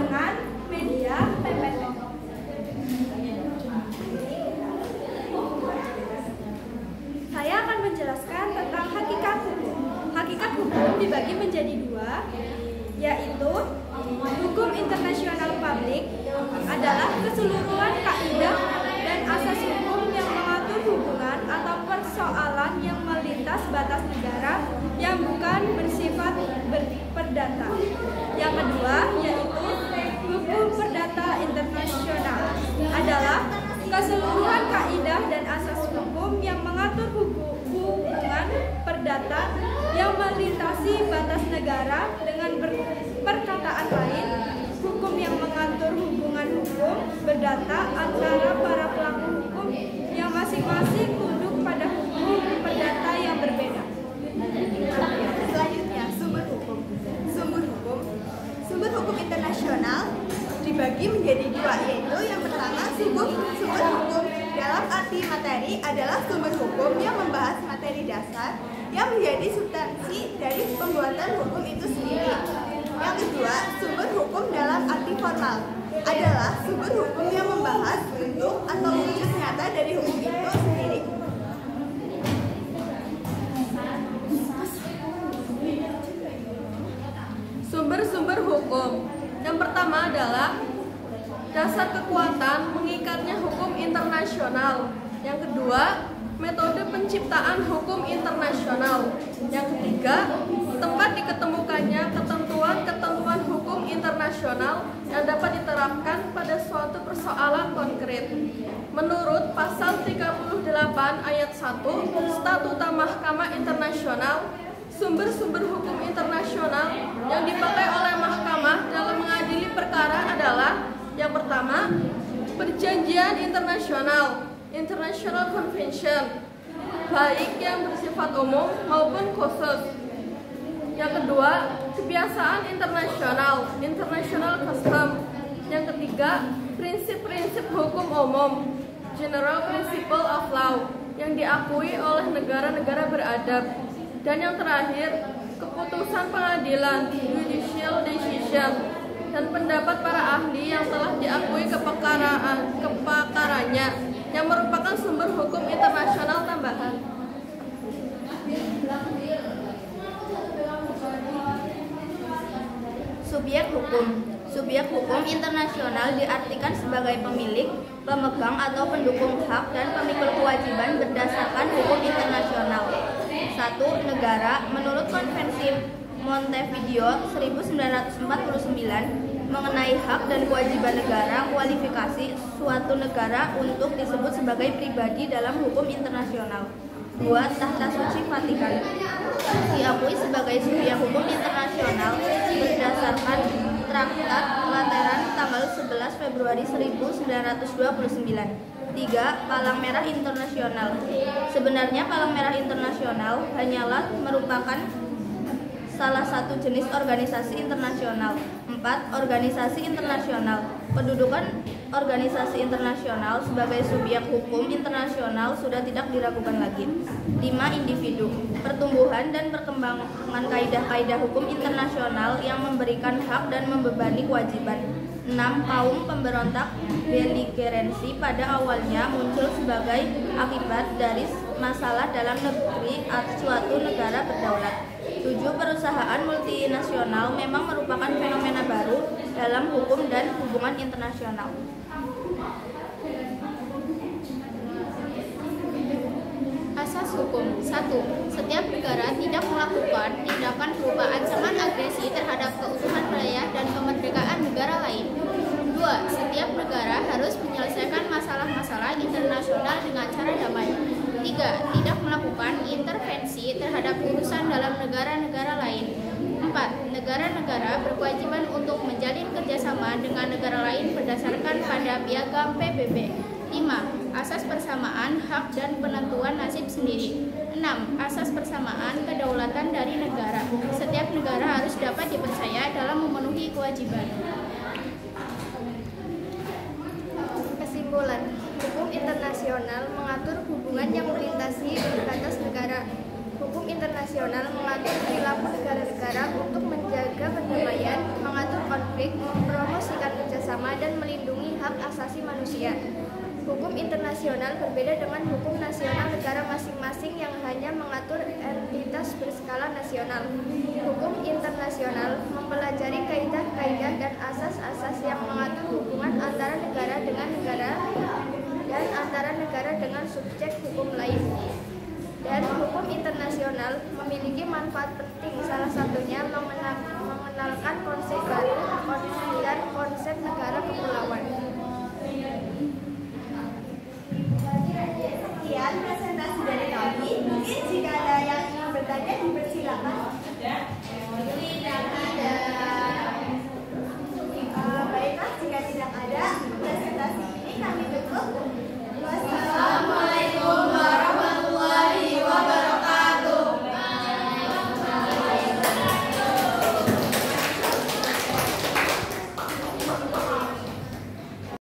dengan media PPT. Saya akan menjelaskan tentang hakikat hukum. Hakikat hukum dibagi menjadi dua, yaitu hukum internasional publik adalah keseluruhan kaidah dan asas hukum yang mengatur hubungan atau persoalan yang melintas batas negara yang bukan bersifat perdata. Yang kedua yaitu hukum perdata internasional adalah keseluruhan kaidah dan asas hukum yang mengatur hubungan perdata yang melintasi batas negara. Dengan perkataan lain, hukum yang mengatur hubungan hukum berdata antara para pelaku hukum yang masing-masing tunduk pada hukum perdata yang berbeda. Selanjutnya, sumber hukum. Sumber hukum internasional dibagi menjadi dua, yaitu yang pertama sumber hukum dalam arti materi adalah sumber hukum yang membahas materi dasar yang menjadi substansi dari pembuatan hukum itu sendiri. Yang kedua, sumber hukum dalam arti formal adalah sumber hukum yang membahas bentuk atau wujud nyata dari hukum itu sendiri. Sumber-sumber hukum. Yang pertama adalah dasar kekuatan mengikatnya hukum internasional. Yang kedua, metode penciptaan hukum internasional. Yang ketiga, tempat diketemukannya ketentuan-ketentuan hukum internasional yang dapat diterapkan pada suatu persoalan konkret. Menurut pasal 38 ayat 1 Statuta Mahkamah Internasional, sumber-sumber hukum internasional yang dipakai oleh mahkamah dalam mengadili perkara adalah yang pertama, perjanjian internasional, International Convention, baik yang bersifat umum maupun khusus. Yang kedua, kebiasaan internasional, International Custom. Yang ketiga, prinsip-prinsip hukum umum, General Principle of Law, yang diakui oleh negara-negara beradab. Dan yang terakhir, keputusan pengadilan, judicial decision, dan pendapat para ahli yang telah diakui kepakarannya, yang merupakan sumber hukum internasional tambahan. Subjek hukum. Subjek hukum internasional diartikan sebagai pemilik, pemegang atau pendukung hak dan pemikul kewajiban berdasarkan hukum internasional. 1. Negara. Menurut Konvensi Montevideo 1949 mengenai hak dan kewajiban negara, kualifikasi suatu negara untuk disebut sebagai pribadi dalam hukum internasional. 2. Tahta Suci Vatikan diakui sebagai subjek hukum internasional berdasarkan Traktat Lateran tanggal 11 Februari 1929. 3. Palang Merah Internasional. Sebenarnya Palang Merah Internasional hanyalah merupakan salah satu jenis organisasi internasional. 4. Organisasi internasional. Kedudukan organisasi internasional sebagai subjek hukum internasional sudah tidak diragukan lagi. 5. Individu. Pertumbuhan dan perkembangan kaidah-kaidah hukum internasional yang memberikan hak dan membebani kewajiban. 6. Kaum pemberontak beligeransi pada awalnya muncul sebagai akibat dari masalah dalam negeri atau suatu negara berdaulat. 7. Perusahaan multinasional memang merupakan fenomena baru dalam hukum dan hubungan internasional. Asas hukum. 1. Setiap negara tidak melakukan tindakan berupa ancaman agresi terhadap keutuhan wilayah dan kemerdekaan negara lain. 2. Setiap negara harus menyelesaikan masalah-masalah internasional dengan cara damai. 3. Tidak melakukan intervensi terhadap urusan dalam negara-negara lain. 4. Negara-negara berkewajiban untuk menjalin kerjasama dengan negara lain berdasarkan pada piagam PBB. 5. Asas persamaan hak dan penentuan nasib sendiri. 6. Asas persamaan kedaulatan dari negara. Setiap negara harus dapat dipercaya dalam memenuhi kewajiban. Kesimpulan, hukum internasional mengatur hubungan yang melintasi batas negara. Hukum internasional mengatur perilaku negara-negara untuk menjaga perdamaian, mengatur konflik, mempromosikan bersama dan melindungi hak asasi manusia. Hukum internasional berbeda dengan hukum nasional negara masing-masing yang hanya mengatur entitas berskala nasional. Hukum internasional mempelajari kaidah-kaidah dan asas-asas yang mengatur hubungan antara negara dengan negara dan antara negara dengan subjek hukum lain. Dan hukum internasional memiliki manfaat penting, salah satu